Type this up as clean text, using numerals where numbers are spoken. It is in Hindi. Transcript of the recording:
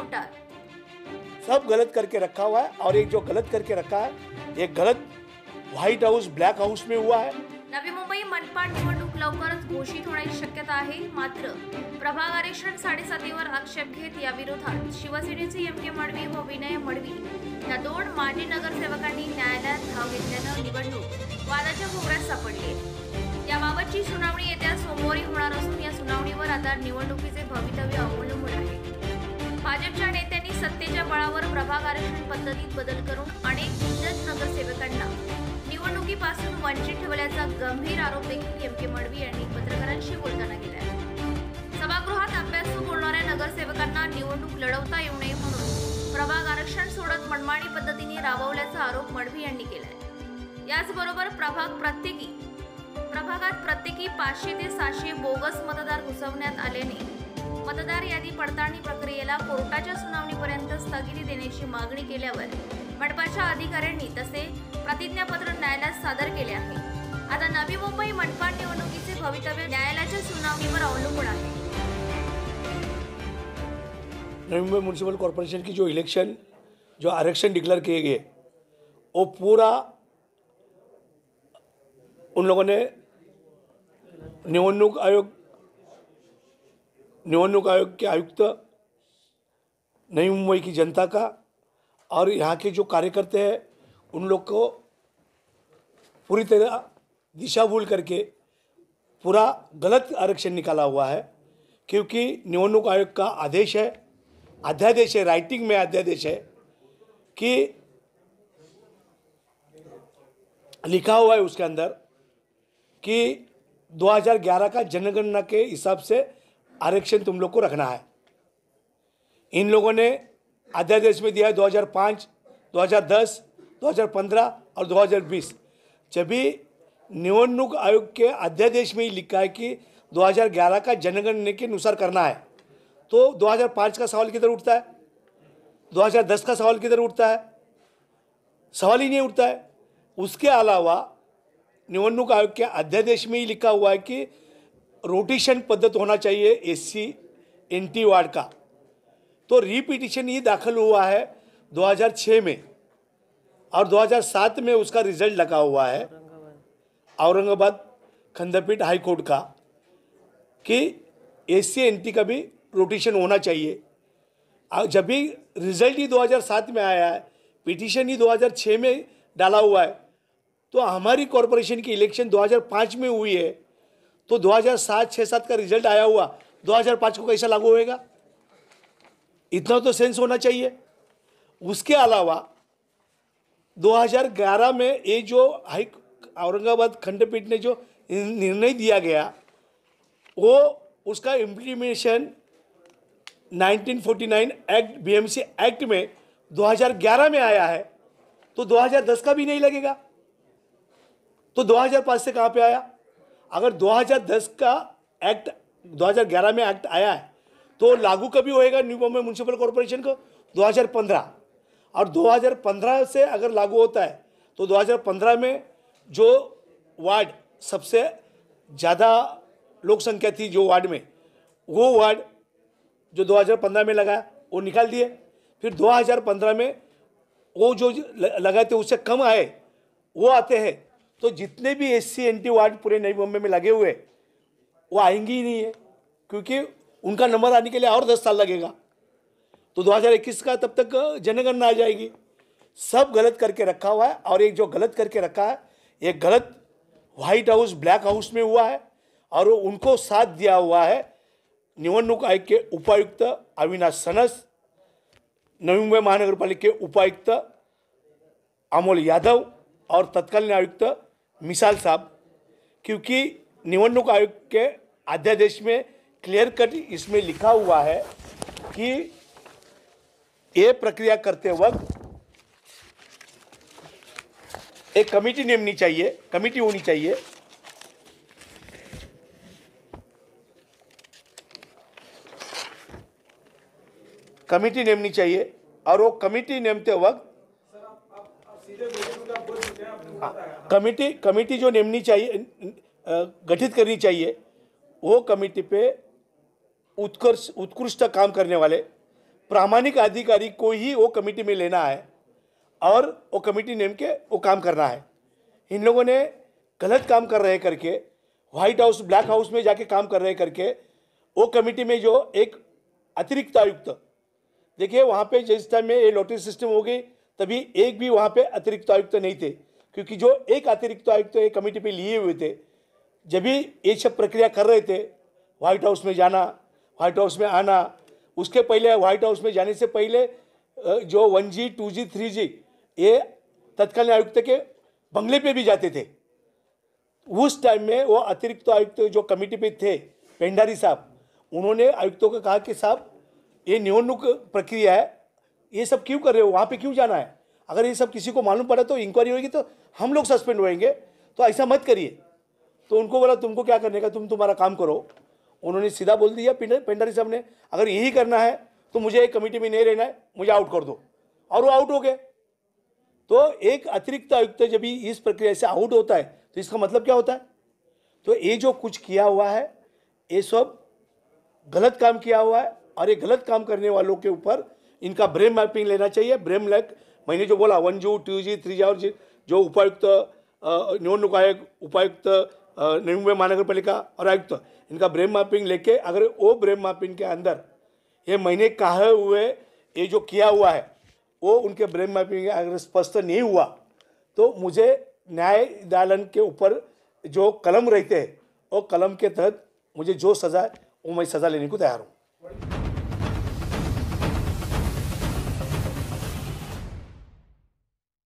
मोटार। सब गलत करके रखा हुआ है और एक जो गलत करके रखा है, एक गलत व्हाइट हाउस ब्लॅक हाउस में हुआ है। नवी मुंबई मनपा निवडणूक लवकरच घोषित होण्याची शक्यता आहे। मात्र प्रभाग आरक्षण 7.5वर आक्षेप घेत या विरोधात शिवसेनेचे एम.के. मडवी व विनय मडवी या दोन माजी नगरसेवकांनी न्यायालयात धाव घेतल्यानं निवडणूक वादाच्या भोवऱ्यात सापडली आहे। याबाबतची सुनावणी येत्या सोमवारी होणार असून या सुनावणीवर आता निवडणुकीचे भवितव्य अवलंबून आहे। भाजपच्या नेत्यांनी सत्तेच्या बळावर प्रभाग आरक्षण पद्धतीत बदल करून अनेक दिग्गज नगरसेवकांना निवडणुकीपासून वंचित ठेवल्याचा गंभीर आरोप देखील एम.के. मडवी यांनी पत्रकारांशी बोलताना केला आहे। सभागृहात अभ्यासू बोलणाऱ्या नगरसेवकांना निवडणूक लढवता येऊ नये म्हणून प्रभाग आरक्षण सोडत मनमानी पद्धतीने राबवल्याचा आरोप मडवी यांनी केला आहे। याचबरोबर प्रभागात प्रत्येकी 500 ते 700 बोगस मतदार घुसवण्यात आल्याने मतदार यादी पडताळणी प्रक्रियेला कोर्टाच्या सुनावणीपर्यंत स्थगिती देण्याची मागणी केल्यावर मनपाच्या अधिकाऱ्यांनी तसे प्रतिज्ञापत्र न्यायालयात सादर केले आहे। आता नवी मुंबई मनपा निवडणुकीचे भवितव्य न्यायालयाच्या सुनावणीवर अवलंबून आहे। नवी मुंबई म्यूनसिपल कॉर्पोरेशन की जो इलेक्शन जो आरक्षण डिक्लेयर किए गए वो पूरा उन लोगों ने निवडणूक आयोग के आयुक्त, नई मुंबई की जनता का और यहाँ के जो कार्यकर्ते हैं उन लोग को पूरी तरह दिशा भूल करके पूरा गलत आरक्षण निकाला हुआ है। क्योंकि निवडणूक आयोग का आदेश है, अध्यादेश है, राइटिंग में अध्यादेश है कि लिखा हुआ है उसके अंदर कि 2011 का जनगणना के हिसाब से आरक्षण तुम लोग को रखना है। इन लोगों ने अध्यादेश में दिया है 2005, 2010, 2015 और 2020। जब भी निवडणूक आयोग के अध्यादेश में ही लिखा है कि 2011 का जनगणना के अनुसार करना है, तो 2005 का सवाल किधर उठता है, 2010 का सवाल किधर उठता है? सवाल ही नहीं उठता है। उसके अलावा निवडणूक आयोग के अध्यादेश में ही लिखा हुआ है कि रोटेशन पद्धत होना चाहिए एससी एनटी वार्ड का। तो रीपिटिशन ही दाखिल हुआ है 2006 में और 2007 में उसका रिजल्ट लगा हुआ है औरंगाबाद खंडपीठ हाई कोर्ट का कि एससी एनटी का भी रोटेशन होना चाहिए। जब भी रिजल्ट ही 2007 में आया है, पिटीशन ही 2006 में डाला हुआ है, तो हमारी कॉरपोरेशन की इलेक्शन 2005 में हुई है, तो 2007, 6-7 का रिजल्ट आया हुआ 2005 को कैसा लागू होएगा? इतना तो सेंस होना चाहिए। उसके अलावा 2011 में ये जो औरंगाबाद खंडपीठ ने जो निर्णय दिया गया वो उसका इम्प्लीमेशन 1949 एक्ट बीएमसी एक्ट में 2011 में आया है, तो 2010 का भी नहीं लगेगा, तो 2005 से कहाँ पे आया? अगर 2010 का एक्ट 2011 में एक्ट आया है तो लागू कभी होएगा न्यू मुंबई म्यूनसिपल कॉर्पोरेशन को? 2015। और 2015 से अगर लागू होता है तो 2015 में जो वार्ड सबसे ज़्यादा लोक संख्या थी जो वार्ड में, वो वार्ड जो 2015 में लगा वो निकाल दिए। फिर 2015 में वो जो लगाए थे उससे कम आए वो आते हैं, तो जितने भी एससी एनटी वार्ड पूरे नई मुंबई में लगे हुए वो आएंगे ही नहीं है, क्योंकि उनका नंबर आने के लिए और 10 साल लगेगा। तो 2021 का तब तक जनगणना आ जाएगी। सब गलत करके रखा हुआ है और एक जो गलत करके रखा है, एक गलत व्हाइट हाउस ब्लैक हाउस में हुआ है और उनको साथ दिया हुआ है निवडणूक आयोग के उपायुक्त अविनाश सनस, नवी मुंबई महानगर पालिका के उपायुक्त अमोल यादव और तत्कालीन आयुक्त मिसाल साहब। क्योंकि निवडणूक आयोग के अध्यादेश में क्लियर कट इसमें लिखा हुआ है कि ये प्रक्रिया करते वक्त एक कमेटी नेमनी चाहिए, कमेटी होनी चाहिए। कमेटी नेमनी चाहिए और वो कमेटी नेमते वक्त कमेटी जो नेमनी चाहिए, गठित करनी चाहिए, वो कमेटी पे उत्कृष्ट काम करने वाले प्रामाणिक अधिकारी को ही वो कमेटी में लेना है और वो कमेटी नेम के वो काम करना है। इन लोगों ने गलत काम कर रहे करके व्हाइट हाउस ब्लैक हाउस में जाके काम कर रहे करके वो कमेटी में जो एक अतिरिक्त आयुक्त, देखिए वहाँ पे जिस टाइम में ये लॉटरी सिस्टम हो गई तभी एक भी वहाँ पे अतिरिक्त आयुक्त नहीं थे, क्योंकि जो एक अतिरिक्त आयुक्त ये कमेटी पे लिए हुए थे, जब भी ये सब प्रक्रिया कर रहे थे व्हाइट हाउस में जाना, व्हाइट हाउस में आना, उसके पहले व्हाइट हाउस में जाने से पहले जो 1G 2G 3G ये तत्कालीन आयुक्त के बंगले पे भी जाते थे। उस टाइम में वो अतिरिक्त आयुक्त जो कमेटी पे थे पेंडारी साहब, उन्होंने आयुक्तों को कहा कि साहब ये निवडणूक प्रक्रिया है, ये सब क्यों कर रहे हो, वहाँ पे क्यों जाना है, अगर ये सब किसी को मालूम पड़ा तो इंक्वायरी होगी तो हम लोग सस्पेंड होएंगे, तो ऐसा मत करिए। तो उनको बोला तुमको क्या करने का, तुम तुम्हारा काम करो। उन्होंने सीधा बोल दिया पेंडारी साहब ने, अगर यही करना है तो मुझे एक कमेटी में नहीं रहना है, मुझे आउट कर दो, और वो आउट हो गए। तो एक अतिरिक्त आयुक्त जब भी इस प्रक्रिया से आउट होता है तो इसका मतलब क्या होता है? तो ये जो कुछ किया हुआ है ये सब गलत काम किया हुआ है, और ये गलत काम करने वालों के ऊपर इनका ब्रेन मैपिंग लेना चाहिए। ब्रेन लैक मैंने जो बोला 1G 2G 3G और जो उपायुक्त निवडणूक आयोग, उपायुक्त नवी मुंबई महानगर पालिका और आयुक्त, इनका ब्रेन मैपिंग लेके अगर वो ब्रेन मैपिंग के अंदर ये मैंने कहे हुए ये जो किया हुआ है वो उनके ब्रेन मैपिंग अगर स्पष्ट नहीं हुआ तो मुझे न्यायालय के ऊपर जो कलम रहते हैं वो कलम के तहत मुझे जो सज़ा है वो मैं सज़ा लेने को तैयार हूँ।